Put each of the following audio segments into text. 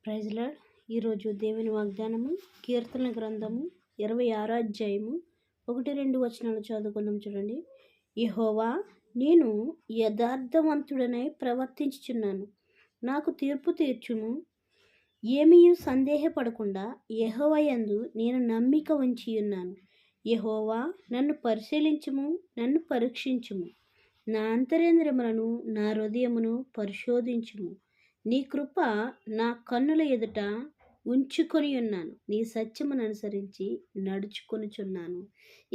Praise lord. ఈరోజు దేవుని వాగ్దానము కీర్తన గ్రంథము 26వ అధ్యాయము 1-2 వచనాలు చదువుకుందాం. చూడండి. యెహోవా, నేను యథార్థవంతుడనై ప్రవర్తించుచున్నాను, నాకు తీర్పు తీర్చుము. ఏమీయు సందేహపడకుండా యెహోవా యందు నేను నమ్మిక ఉంచి ఉన్నాను. యెహోవా, నన్ను పరిశీలించుము, నన్ను పరీక్షించుము. నా అంతరేంద్రియములను, నా హృదయమును పరిశోధించుము. నీ కృప నా కన్నుల ఎదుట ఉంచుకొని ఉన్నాను, నీ సత్యమును అనుసరించి నడుచుకొనుచున్నాను.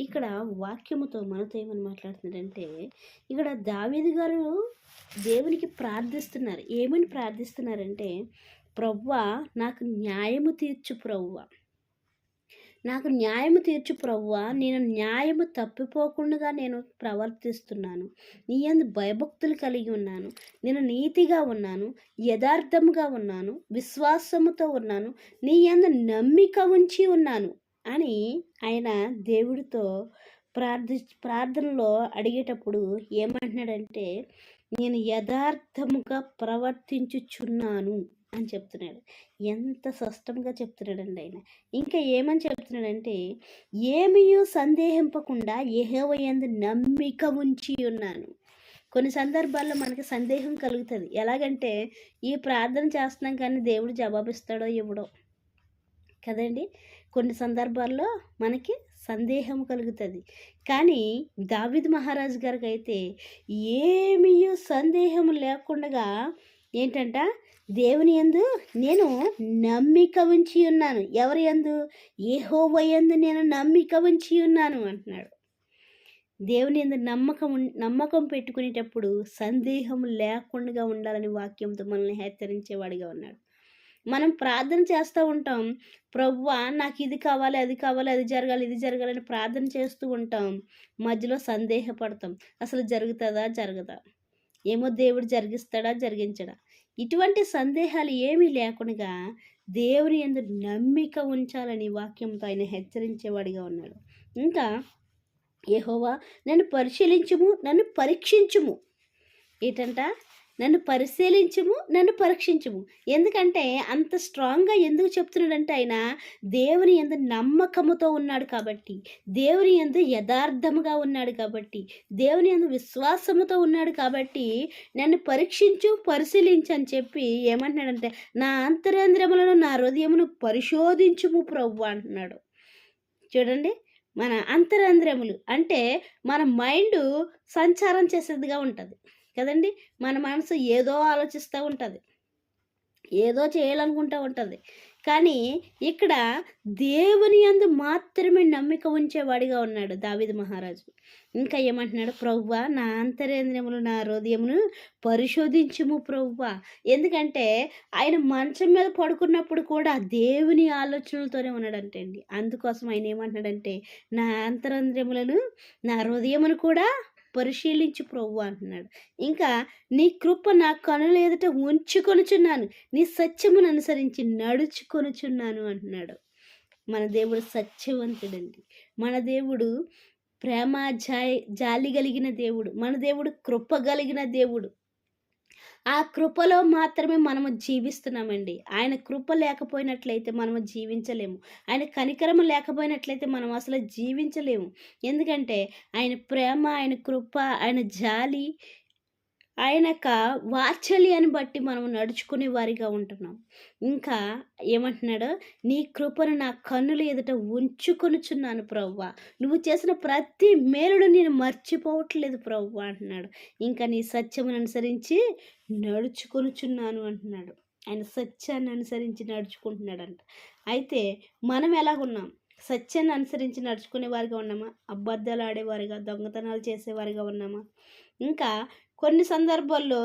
ఇక్కడ వాక్యముతో మనతో ఏమని మాట్లాడుతున్నారంటే, ఇక్కడ దావీదు గారు దేవునికి ప్రార్థిస్తున్నారు. ఏమని ప్రార్థిస్తున్నారంటే, ప్రభువా, నాకు న్యాయము తీర్చు ప్రభువా, నాకు న్యాయము తీర్చు ప్రభువా, నేను న్యాయము తప్పిపోకుండా నేను ప్రవర్తిస్తున్నాను, నీ యందు భయభక్తులు కలిగి ఉన్నాను, నేను నీతిగా ఉన్నాను, యథార్థముగా ఉన్నాను, విశ్వాసముతో ఉన్నాను, నీ యందు నమ్మిక ఉంచి ఉన్నాను అని ఆయన దేవుడితో ప్రార్థనలో అడిగేటప్పుడు ఏమంటున్నాడంటే, నేను యథార్థముగా ప్రవర్తించుచున్నాను అని చెప్తున్నాడు. ఎంత స్పష్టంగా చెప్తున్నాడండి ఆయన. ఇంకా ఏమని చెప్తున్నాడంటే, ఏమీయూ సందేహింపకుండా యెహోవా యందు నమ్మిక ఉంచి ఉన్నాను. కొన్ని సందర్భాల్లో మనకి సందేహం కలుగుతుంది. ఎలాగంటే, ఈ ప్రార్థన చేస్తున్నాం కానీ దేవుడు జవాబిస్తాడో ఇవ్వడో కదండి. కొన్ని సందర్భాల్లో మనకి సందేహం కలుగుతుంది. కానీ దావీదు మహారాజు గారికి అయితే ఏమీయూ సందేహం లేకుండా ఏంటంట, దేవుని యందు నేను నమ్మిక ఉంచి ఉన్నాను. ఎవరి యందు? యెహోవా యందు నేను నమ్మిక ఉంచి ఉన్నాను అంటున్నాడు. దేవుని యందు నమ్మకం పెట్టుకునేటప్పుడు సందేహం లేకుండా ఉండాలని వాక్యంతో మనల్ని హెచ్చరించేవాడిగా ఉన్నాడు. మనం ప్రార్థన చేస్తూ ఉంటాం, ప్రభువా నాకు ఇది కావాలి, అది కావాలి, అది జరగాలి, ఇది జరగాలని ప్రార్థన చేస్తూ ఉంటాం. మధ్యలో సందేహపడతాం, అసలు జరుగుతుందా జరగదా, ఏమో దేవుడు జరిగిస్తాడా జరిగించడా. ఇటువంటి సందేహాలు ఏమీ లేకుండా దేవుని యందు నమ్మిక ఉంచాలని వాక్యంతో ఆయన హెచ్చరించేవాడిగా ఉన్నాడు. ఇంకా యెహోవా, నన్ను పరిశీలించుము, నన్ను పరీక్షించుము. ఏంటంట, నన్ను పరిశీలించుము, నన్ను పరీక్షించుము. ఎందుకంటే అంత స్ట్రాంగ్గా ఎందుకు చెప్తున్నాడంటే, ఆయన దేవుని యందు నమ్మకముతో ఉన్నాడు కాబట్టి, దేవుని యందు యథార్థముగా ఉన్నాడు కాబట్టి, దేవుని యందు విశ్వాసముతో ఉన్నాడు కాబట్టి, నన్ను పరీక్షించు, పరిశీలించు అని చెప్పి ఏమంటున్నాడంటే, నా అంతరేంద్రియములను, నా హృదయమును పరిశోధించుము ప్రభువా అంటున్నాడు. చూడండి, మన అంతరేంద్రియములు అంటే మన మైండ్ సంచారం చేసేదిగా ఉంటుంది కదండి. మన మనసు ఏదో ఆలోచిస్తూ ఉంటుంది, ఏదో చేయాలనుకుంటూ ఉంటుంది. కానీ ఇక్కడ దేవుని యందు మాత్రమే నమ్మిక ఉంచేవాడిగా ఉన్నాడు దావీదు మహారాజు. ఇంకా ఏమంటున్నాడు, ప్రభువా, నా అంతరేంద్రియములు, నా హృదయమును పరిశోధించుము ప్రభువా. ఎందుకంటే ఆయన మంచం మీద పడుకున్నప్పుడు కూడా దేవుని ఆలోచనలతోనే ఉన్నాడంటే అండి. అందుకోసం ఆయన ఏమంటున్నాడంటే, నా అంతరేంద్రియములను, నా హృదయమును కూడా పరిశీలించు ప్రభు అంటున్నాడు. ఇంకా నీ కృప నా కనుల ఎదుట ఉంచుకొనుచున్నాను, నీ సత్యమును అనుసరించి నడుచుకొనుచున్నాను అంటున్నాడు. మన దేవుడు సత్యవంతుడండి. మన దేవుడు ప్రేమ జాలి కలిగిన దేవుడు. మన దేవుడు కృప కలిగిన దేవుడు. ఆ కృపలో మాత్రమే మనము జీవిస్తున్నామండి. ఆయన కృప లేకపోయినట్లయితే మనము జీవించలేము. ఆయన కనికరం లేకపోయినట్లయితే మనం అసలు జీవించలేము. ఎందుకంటే ఆయన ప్రేమ, ఆయన కృప, ఆయన జాలి, ఆయన యొక్క వాత్సల్యాన్ని బట్టి మనం నడుచుకునే వారిగా ఉంటున్నాం. ఇంకా ఏమంటున్నాడు, నీ కృపను నా కన్నుల ఎదుట ఉంచుకొనుచున్నాను ప్రభువా. నువ్వు చేసిన ప్రతి మేలును నేను మర్చిపోవట్లేదు ప్రభువా అంటున్నాడు. ఇంకా నీ సత్యమును అనుసరించి నడుచుకొనుచున్నాను అంటున్నాడు. ఆయన సత్యాన్ని అనుసరించి నడుచుకుంటున్నాడంట. అయితే మనం ఎలాగున్నాం? సత్యాన్ని అనుసరించి నడుచుకునే వారిగా ఉన్నామా? అబద్ధాలు ఆడేవారిగా, దొంగతనాలు చేసేవారిగా ఉన్నామా? ఇంకా కొన్ని సందర్భాల్లో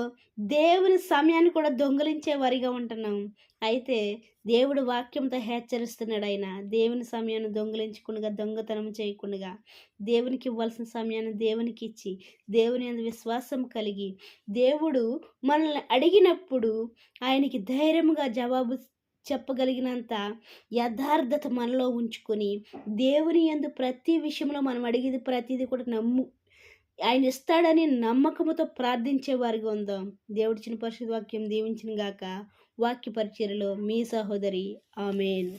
దేవుని సమయాన్ని కూడా దొంగిలించే వారిగా ఉంటున్నాం. అయితే దేవుడు వాక్యంతో హెచ్చరిస్తున్నాడు. ఆయన దేవుని సమయాన్ని దొంగిలించకుండా, దొంగతనం చేయకుండా, దేవునికి ఇవ్వాల్సిన సమయాన్ని దేవునికి ఇచ్చి, దేవుని యందు విశ్వాసం కలిగి, దేవుడు మనల్ని అడిగినప్పుడు ఆయనకి ధైర్యంగా జవాబు చెప్పగలిగినంత యథార్థత మనలో ఉంచుకొని, దేవుని యందు ప్రతి విషయంలో మనం అడిగేది ప్రతిదీ కూడా ఆయన ఇస్తాడని నమ్మకముతో ప్రార్థించేవారిగా ఉందాం. దేవుడిచ్చిన పరిశుద్ధ వాక్యం దీవించిన గాక. వాక్య పరిచర్యలో మీ సహోదరి. ఆమెన్.